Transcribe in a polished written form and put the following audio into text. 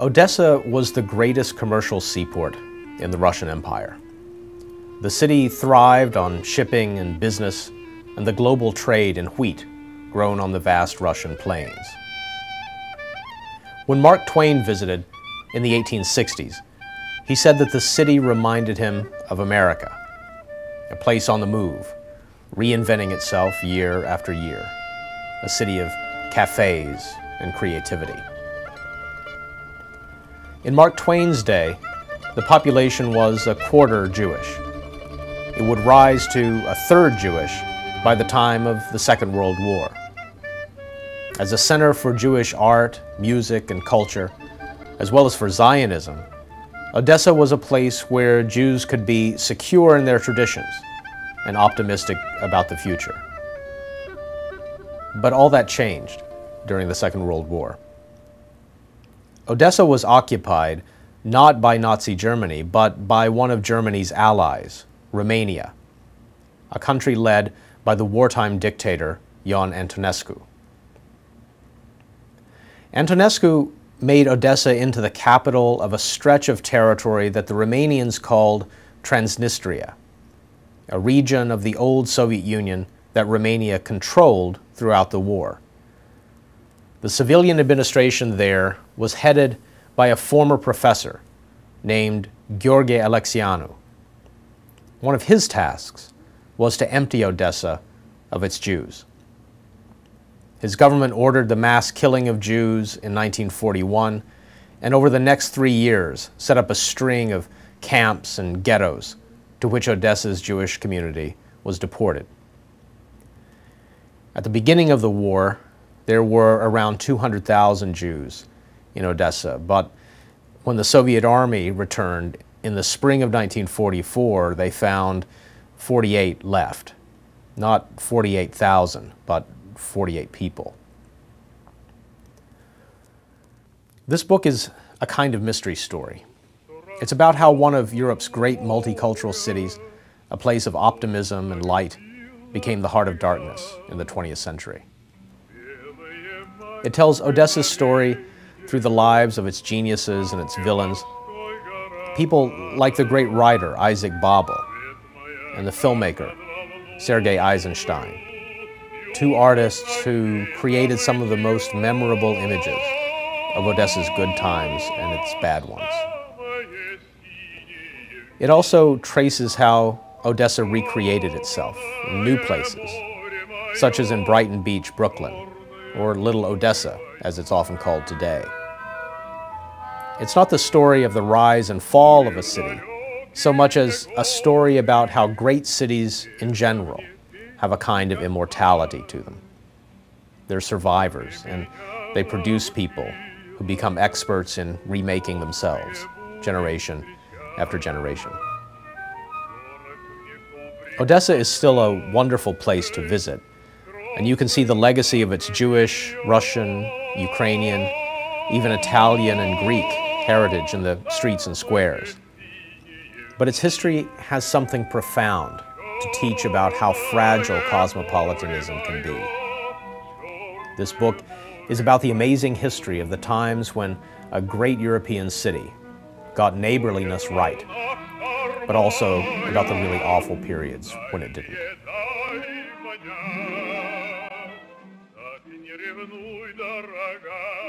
Odessa was the greatest commercial seaport in the Russian Empire. The city thrived on shipping and business and the global trade in wheat grown on the vast Russian plains. When Mark Twain visited in the 1860s, he said that the city reminded him of America, a place on the move, reinventing itself year after year, a city of cafes and creativity. In Mark Twain's day, the population was a quarter Jewish. It would rise to a third Jewish by the time of the Second World War. As a center for Jewish art, music, and culture, as well as for Zionism, Odessa was a place where Jews could be secure in their traditions and optimistic about the future. But all that changed during the Second World War. Odessa was occupied not by Nazi Germany, but by one of Germany's allies, Romania, a country led by the wartime dictator Ion Antonescu. Antonescu made Odessa into the capital of a stretch of territory that the Romanians called Transnistria, a region of the old Soviet Union that Romania controlled throughout the war. The civilian administration there was headed by a former professor named Gheorghe Alexianu. One of his tasks was to empty Odessa of its Jews. His government ordered the mass killing of Jews in 1941, and over the next 3 years set up a string of camps and ghettos to which Odessa's Jewish community was deported. At the beginning of the war, there were around 200,000 Jews in Odessa, but when the Soviet army returned in the spring of 1944, they found 48 left. Not 48,000, but 48 people. This book is a kind of mystery story. It's about how one of Europe's great multicultural cities, a place of optimism and light, became the heart of darkness in the 20th century. It tells Odessa's story through the lives of its geniuses and its villains, people like the great writer Isaac Babel and the filmmaker Sergei Eisenstein, two artists who created some of the most memorable images of Odessa's good times and its bad ones. It also traces how Odessa recreated itself in new places, such as in Brighton Beach, Brooklyn, or Little Odessa, as it's often called today. It's not the story of the rise and fall of a city, so much as a story about how great cities in general have a kind of immortality to them. They're survivors, and they produce people who become experts in remaking themselves, generation after generation. Odessa is still a wonderful place to visit, and you can see the legacy of its Jewish, Russian, Ukrainian, even Italian and Greek heritage in the streets and squares. But its history has something profound to teach about how fragile cosmopolitanism can be. This book is about the amazing history of the times when a great European city got neighborliness right, but also about the really awful periods when it didn't. Не ревнуй, дорогая.